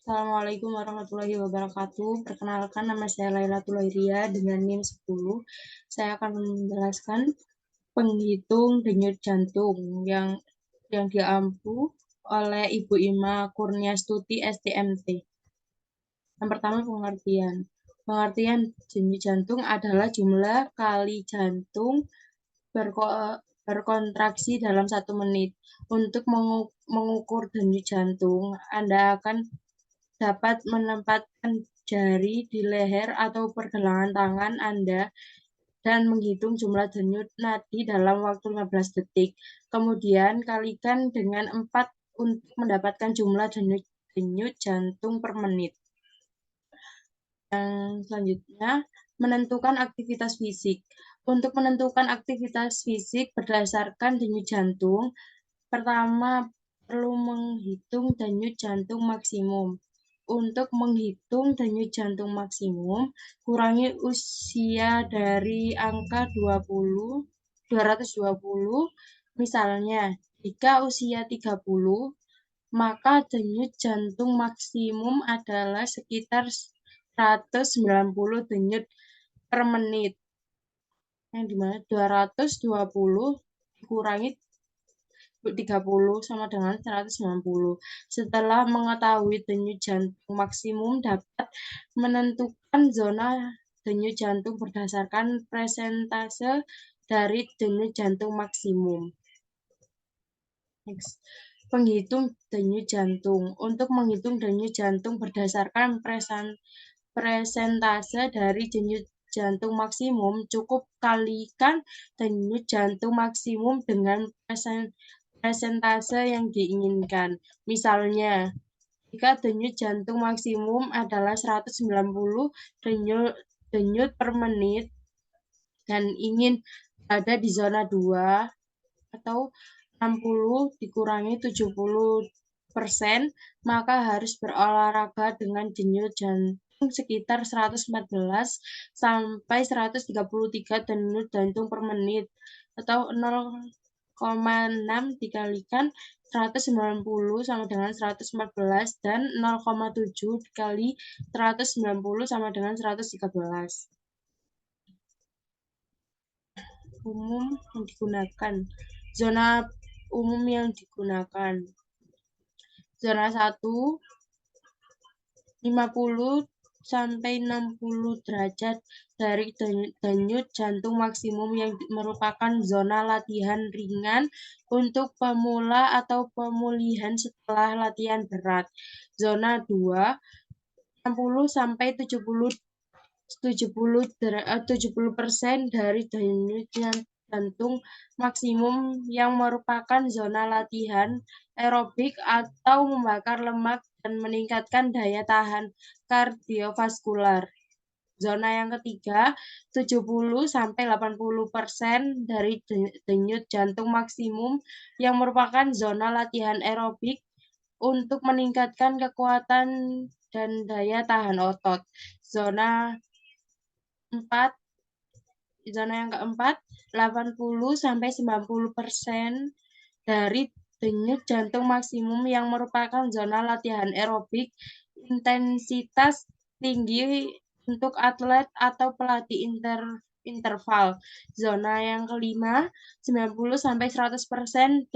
Assalamualaikum warahmatullahi wabarakatuh. Perkenalkan, nama saya Lailatul Khairia dengan NIM 10. Saya akan menjelaskan penghitung denyut jantung yang diampu oleh Ibu Ima Kurniastuti STMT. Yang pertama, pengertian. Pengertian denyut jantung adalah jumlah kali jantung berkontraksi dalam 1 menit. Untuk mengukur denyut jantung, Anda akan dapat menempatkan jari di leher atau pergelangan tangan Anda dan menghitung jumlah denyut nadi dalam waktu 15 detik. Kemudian kalikan dengan 4 untuk mendapatkan jumlah denyut jantung per menit. Yang selanjutnya, menentukan aktivitas fisik. Untuk menentukan aktivitas fisik berdasarkan denyut jantung, pertama perlu menghitung denyut jantung maksimum. Untuk menghitung denyut jantung maksimum, kurangi usia dari angka 220. Misalnya, jika usia 30, maka denyut jantung maksimum adalah sekitar 190 denyut per menit. Yang dimana 220 dikurangi 30 sama dengan 190. Setelah mengetahui denyut jantung maksimum, dapat menentukan zona denyut jantung berdasarkan persentase dari denyut jantung maksimum. Next. Penghitung denyut jantung. Untuk menghitung denyut jantung berdasarkan persentase dari denyut jantung maksimum, cukup kalikan denyut jantung maksimum dengan persentase yang diinginkan. Misalnya, jika denyut jantung maksimum adalah 190 denyut per menit dan ingin ada di zona 2 atau 60 dikurangi 70%, maka harus berolahraga dengan denyut jantung sekitar 114 sampai 133 denyut jantung per menit atau 0,6 dikalikan 190 sama dengan 114 dan 0,7 dikali 190 sama dengan 113. Umum yang digunakan. Zona umum yang digunakan. Zona 1, 50 sampai 60 derajat dari denyut jantung maksimum yang merupakan zona latihan ringan untuk pemula atau pemulihan setelah latihan berat. Zona 2, 60 sampai 70% dari denyut jantung maksimum yang merupakan zona latihan aerobik atau membakar lemak dan meningkatkan daya tahan kardiovaskular. Zona yang ketiga, 70 sampai 80% dari denyut jantung maksimum yang merupakan zona latihan aerobik untuk meningkatkan kekuatan dan daya tahan otot. Zona yang keempat, 80 sampai 90% dari denyut jantung maksimum yang merupakan zona latihan aerobik intensitas tinggi untuk atlet atau pelatih interval. Zona yang kelima, 90 sampai 100%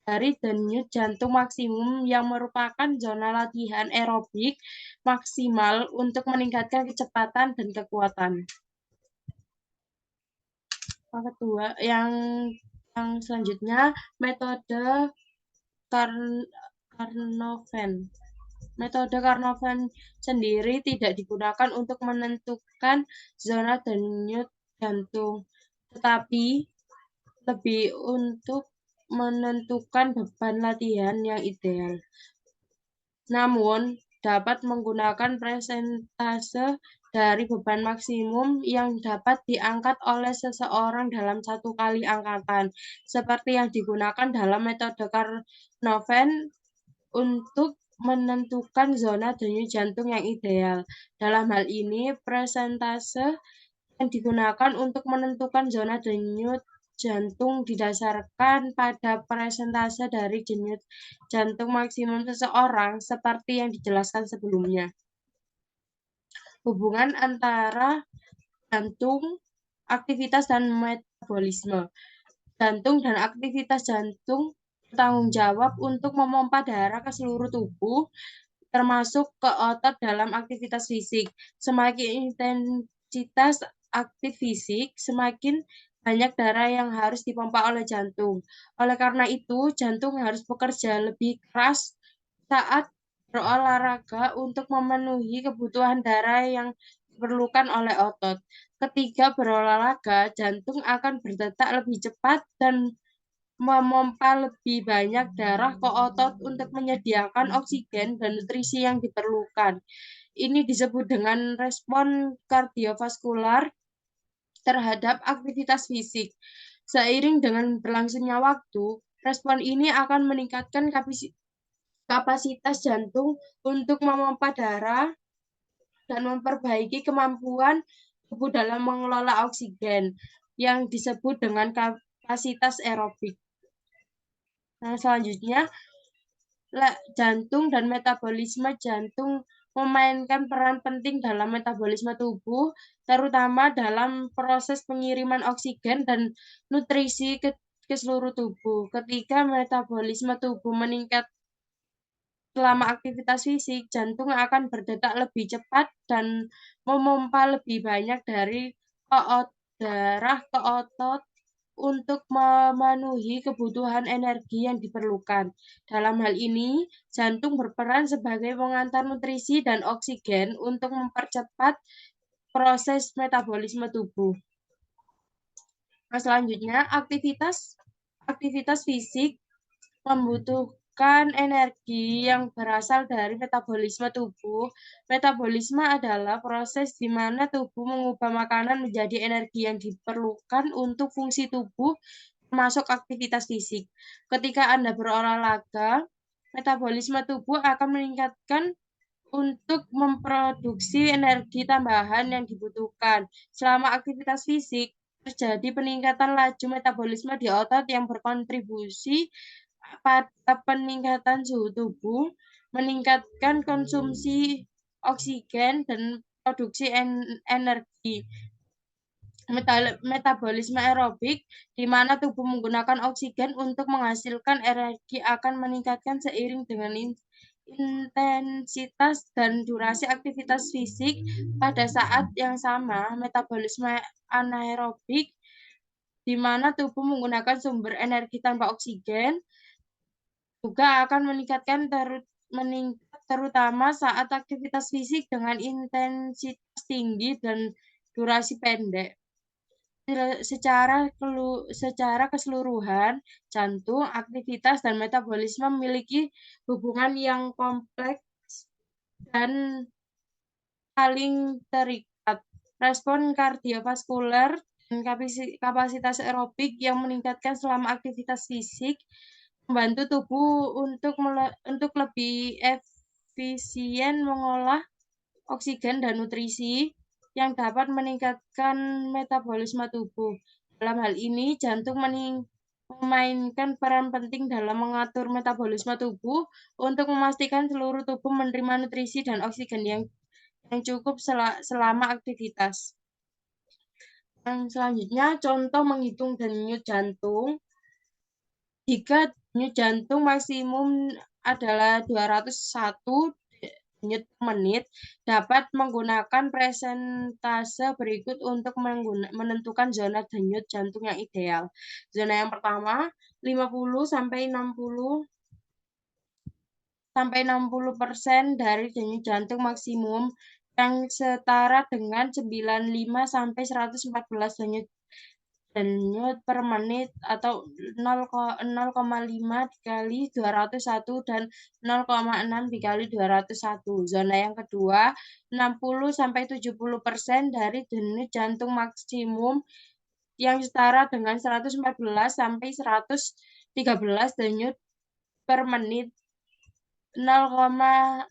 dari denyut jantung maksimum yang merupakan zona latihan aerobik maksimal untuk meningkatkan kecepatan dan kekuatan. Yang selanjutnya, metode Karnoven. Metode Karnoven sendiri tidak digunakan untuk menentukan zona denyut jantung, tetapi lebih untuk menentukan beban latihan yang ideal. Namun, dapat menggunakan persentase dari beban maksimum yang dapat diangkat oleh seseorang dalam 1 kali angkatan, seperti yang digunakan dalam metode Karnoven untuk menentukan zona denyut jantung yang ideal. Dalam hal ini, persentase yang digunakan untuk menentukan zona denyut jantung didasarkan pada persentase dari denyut jantung maksimum seseorang seperti yang dijelaskan sebelumnya. Hubungan antara jantung, aktivitas, dan metabolisme. Jantung dan aktivitas jantung bertanggung jawab untuk memompa darah ke seluruh tubuh, termasuk ke otot dalam aktivitas fisik. Semakin intensitas aktif fisik, semakin banyak darah yang harus dipompa oleh jantung. Oleh karena itu, jantung harus bekerja lebih keras saat berolahraga untuk memenuhi kebutuhan darah yang diperlukan oleh otot. Ketika berolahraga, jantung akan berdetak lebih cepat dan memompa lebih banyak darah ke otot untuk menyediakan oksigen dan nutrisi yang diperlukan. Ini disebut dengan respon kardiovaskular terhadap aktivitas fisik. Seiring dengan berlangsungnya waktu, respon ini akan meningkatkan kapasitas jantung untuk memompa darah dan memperbaiki kemampuan tubuh dalam mengelola oksigen yang disebut dengan kapasitas aerobik. Nah, selanjutnya, jantung dan metabolisme jantung memainkan peran penting dalam metabolisme tubuh, terutama dalam proses pengiriman oksigen dan nutrisi ke seluruh tubuh. Ketika metabolisme tubuh meningkat selama aktivitas fisik, jantung akan berdetak lebih cepat dan memompa lebih banyak dari darah ke otot untuk memenuhi kebutuhan energi yang diperlukan. Dalam hal ini, jantung berperan sebagai pengantar nutrisi dan oksigen untuk mempercepat proses metabolisme tubuh. Nah, selanjutnya, aktivitas fisik membutuhkan energi yang berasal dari metabolisme tubuh. Metabolisme adalah proses di mana tubuh mengubah makanan menjadi energi yang diperlukan untuk fungsi tubuh, termasuk aktivitas fisik. Ketika Anda berolahraga, metabolisme tubuh akan meningkatkan untuk memproduksi energi tambahan yang dibutuhkan. Selama aktivitas fisik, terjadi peningkatan laju metabolisme di otot yang berkontribusi pada peningkatan suhu tubuh, meningkatkan konsumsi oksigen, dan produksi energi. Metabolisme aerobik, di mana tubuh menggunakan oksigen untuk menghasilkan energi, akan meningkatkan seiring dengan intensitas dan durasi aktivitas fisik. Pada saat yang sama, metabolisme anaerobik, di mana tubuh menggunakan sumber energi tanpa oksigen, juga akan meningkat terutama saat aktivitas fisik dengan intensitas tinggi dan durasi pendek. Secara keseluruhan, jantung, aktivitas, dan metabolisme memiliki hubungan yang kompleks dan saling terikat. Respon kardiovaskuler dan kapasitas aerobik yang meningkatkan selama aktivitas fisik membantu tubuh untuk lebih efisien mengolah oksigen dan nutrisi yang dapat meningkatkan metabolisme tubuh. Dalam hal ini, jantung memainkan peran penting dalam mengatur metabolisme tubuh untuk memastikan seluruh tubuh menerima nutrisi dan oksigen yang cukup selama aktivitas. Yang selanjutnya, contoh menghitung denyut jantung. Jika denyut jantung maksimum adalah 201 denyut per menit, dapat menggunakan presentase berikut untuk menentukan zona denyut jantung yang ideal. Zona yang pertama, 50-60% dari denyut jantung maksimum yang setara dengan 95-114 denyut per menit atau 0,5 dikali 201 dan 0,6 dikali 201. Zona yang kedua, 60-70% dari denyut jantung maksimum yang setara dengan 114-113 denyut per menit, 0,6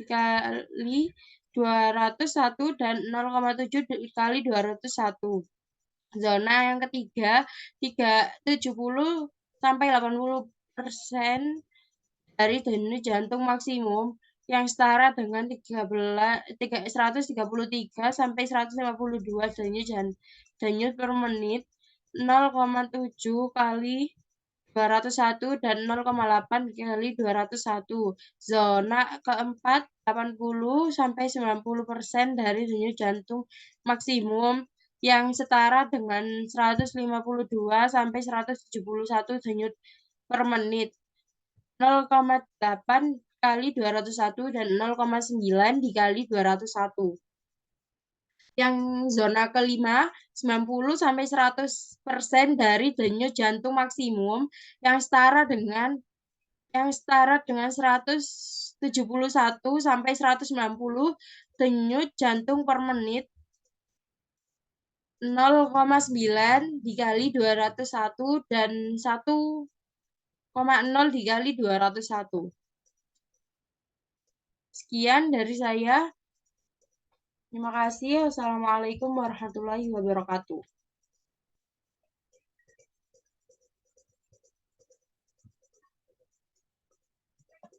dikali 201 dan 0,7 dikali 201. Zona yang ketiga, 70 sampai 80% dari denyut jantung maksimum yang setara dengan 133 sampai 152 denyut per menit, 0,7 kali 201 dan 0,8 kali 201. Zona keempat, 80 sampai 90% dari denyut jantung maksimum yang setara dengan 152 sampai 171 denyut per menit, 0,8 kali 201 dan 0,9 dikali 201. Yang zona kelima, 90 sampai 100% dari denyut jantung maksimum yang setara dengan 171 sampai 190 denyut jantung per menit, 0,9 dikali 201 dan 1,0 dikali 201. Sekian dari saya. Terima kasih. Wassalamualaikum warahmatullahi wabarakatuh.